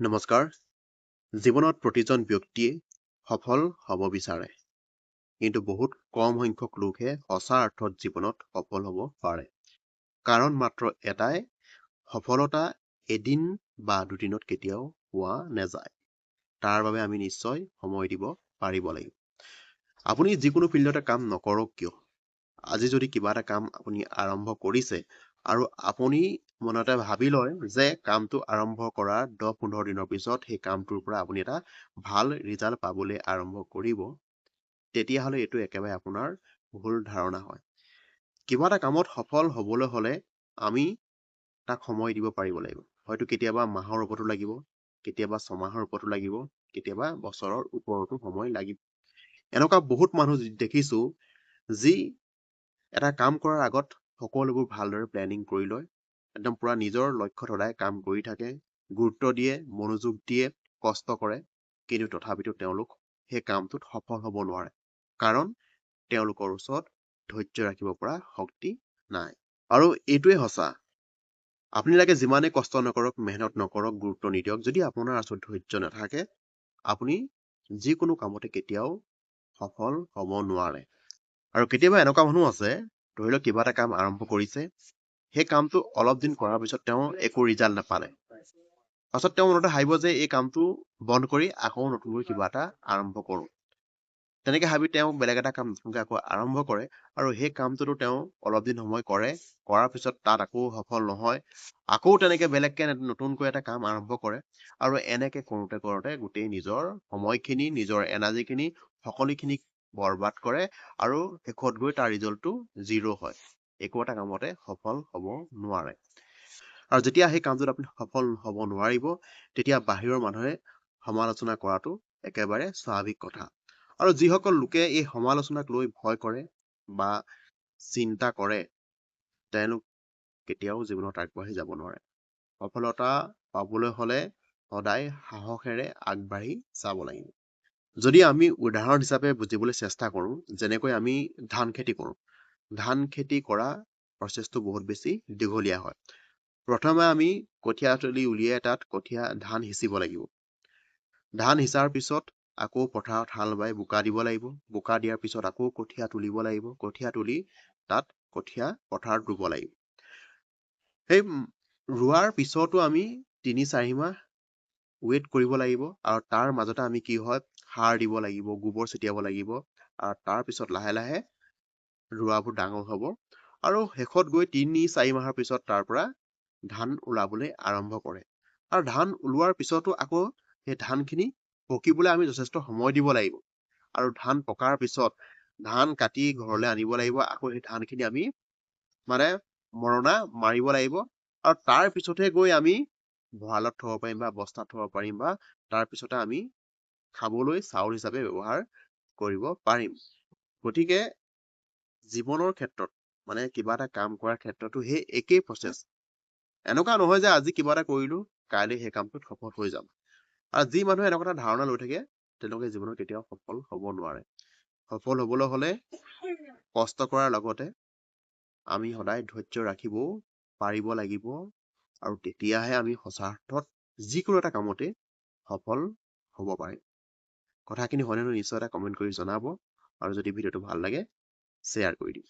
নমস্কাৰ। জীৱনত প্ৰতিজন ব্যক্তিয়ে সফল হ'ব বিচাৰে। কিন্তু বহুত কম সংখ্যক লোকহে সঁচা অৰ্থত জীৱনত সফল হ'ব পাৰে। কাৰণ মাত্ৰ এটাই, সফলতা এদিন বা দুদিনত কেতিয়াও পোৱা নাযায়। তাৰ বাবে আমি নিশ্চয় সময় দিব পাৰিব লাগিব। আপুনি যিকোনো ফিল্ডতে কাম নকৰক কিয়, আজি যদি কিবা এটা কাম আপুনি আৰম্ভ কৰিছে আৰু আপুনি মনতে ভাবি লয় যে কামটো আৰম্ভ কৰাৰ 10-15 দিনৰ পিছত সেই কামটোৰ পৰা আপুনি এটা ভাল ৰিজাল্ট পাবলৈ আৰম্ভ কৰিব, তেতিয়াহ'লে এইটো একেবাৰে আপোনাৰ ভুল ধাৰণা হয়। কিবা এটা কামত সফল হ'বলৈ হ'লে আমি তাক সময় দিব পাৰিব লাগিব। হয়তো কেতিয়াবা মাহৰ ওপৰতো লাগিব, কেতিয়াবা ছমাহৰ ওপৰতো লাগিব, কেতিয়াবা বছৰৰ ওপৰতো সময় লাগিব। এনেকুৱা বহুত মানুহ দেখিছো যি এটা কাম কৰাৰ আগত সকলোবোৰ ভালদৰে প্লেনিং কৰি লয়, একদম পুৰা নিজৰ লক্ষ্যত সদায় কাম কৰি থাকে, গুৰুত্ব দিয়ে, মনোযোগ দিয়ে, কষ্ট কৰে, কিন্তু তথাপিতো তেওঁলোক সেই কামটোত সফল হ'ব নোৱাৰে। কাৰণ তেওঁলোকৰ ওচৰত ধৈৰ্য ৰাখিব পৰা শক্তি নাই। আৰু এইটোৱে সঁচা, আপুনি লাগে যিমানে কষ্ট নকৰক, মেহনত নকৰক, গুৰুত্ব নিদিয়ক, যদি আপোনাৰ ওচৰত ধৈৰ্য নাথাকে, আপুনি যিকোনো কামতে কেতিয়াও সফল হ'ব নোৱাৰে। আৰু কেতিয়াবা এনেকুৱা মানুহ আছে, ধৰি লওক কিবা এটা কাম আৰম্ভ কৰিছে, সেই কামটো অলপ দিন কৰাৰ পিছত তেওঁ একো ৰিজাল্ট নাপালে। পাছত তেওঁ মনতে ভাবিব যে এই কামটো বন্ধ কৰি আকৌ নতুনকৈ কিবা এটা আৰম্ভ কৰোঁ। তেনেকে ভাবি তেওঁ বেলেগ এটা কাম নতুনকৈ আকৌ আৰম্ভ কৰে, আৰু সেই কামটোতো তেওঁ অলপ দিন সময় কৰে, কৰাৰ পিছত তাত আকৌ সফল নহয়, আকৌ তেনেকে বেলেগকে নতুনকৈ এটা কাম আৰম্ভ কৰে, আৰু এনেকে কৰোঁতে কৰোঁতে গোটেই নিজৰ সময়খিনি, নিজৰ এনাৰ্জিখিনি সকলোখিনি বৰবাদ কৰে, আৰু শেষত গৈ তাৰ ৰিজাল্টটো 0 হয়। একো এটা কামতে সফল হ'ব নোৱাৰে। আৰু যেতিয়া সেই কামটোত আপুনি সফল হ'ব নোৱাৰিব, তেতিয়া বাহিৰৰ মানুহে সমালোচনা কৰাটো একেবাৰে স্বাভাৱিক কথা। আৰু যিসকল লোকে এই সমালোচনাক লৈ ভয় কৰে বা চিন্তা কৰে, তেওঁলোক কেতিয়াও জীৱনত আগবাঢ়ি যাব নোৱাৰে। সফলতা পাবলৈ হ'লে সদায় সাহসেৰে আগবাঢ়ি যাব লাগিব। যদি আমি উদাহৰণ হিচাপে বুজিবলৈ চেষ্টা কৰোঁ, যেনেকৈ আমি ধান খেতি কৰোঁ। ধান খেতি কৰা প্ৰচেছটো বহুত বেছি দীঘলীয়া হয়। প্ৰথমে আমি কঠীয়া তলি উলিয়াই তাত ধান সিঁচিব লাগিব। ধান সিঁচাৰ পিছত আকৌ পথাৰত হাল বাই বোকা দিব লাগিব। বোকা দিয়াৰ পিছত আকৌ কঠীয়া তুলিব লাগিব। কঠীয়া তুলি তাত কঠীয়া পথাৰত ৰুব লাগিব। সেই ৰোৱাৰ পিছতো আমি 3-4 মাহ ৱেইট কৰিব লাগিব, আৰু তাৰ মাজতে আমি কি হয়, সাৰ দিব লাগিব, গোবৰ ছটিয়াব লাগিব, আৰু তাৰ পিছত লাহে লাহে ৰোৱাবোৰ ডাঙৰ হ'ব, আৰু শেষত গৈ 3-4 মাহৰ পিছত তাৰ পৰা ধান ওলাবলৈ আৰম্ভ কৰে। আৰু ধান ওলোৱাৰ পিছতো আকৌ সেই ধানখিনি পকিবলৈ আমি যথেষ্ট সময় দিব লাগিব। আৰু ধান পকাৰ পিছত ধান কাটি ঘৰলৈ আনিব লাগিব, আকৌ সেই ধানখিনি আমি মৰণা মাৰিব লাগিব, আৰু তাৰ পিছতহে গৈ আমি ভঁৰালত থব পাৰিম বা বস্তাত থব পাৰিম, বা তাৰ পিছতে আমি খাবলৈ চাউল হিচাপে ব্যৱহাৰ কৰিব পাৰিম। গতিকে জীৱনৰ ক্ষেত্ৰত কিবা এটা কাম কৰাৰ ক্ষেত্ৰতো সেই একেই প্ৰচেছ। এনেকুৱা নহয় যে আজি কিবা এটা কৰিলো, কাইলৈ সেই কামটোত সফল হৈ যাম। আৰু যি মানুহে এনেকুৱা এটা ধাৰণা লৈ থাকে, তেওঁলোকে জীৱনত কেতিয়াও সফল হ'ব নোৱাৰে। সফল হ'বলৈ হ'লে কষ্ট কৰাৰ লগতে আমি সদায় ধৈৰ্য ৰাখিবও পাৰিব লাগিব, আৰু তেতিয়াহে আমি সঁচা অৰ্থত যিকোনো এটা কামতে সফল হ'ব পাৰিম। কথাখিনি হয়নে নহয় নিশ্চয় এটা কমেণ্ট কৰি জনাব, আৰু যদি ভিডিঅ'টো ভাল লাগে শ্বেয়াৰ কৰি দিব।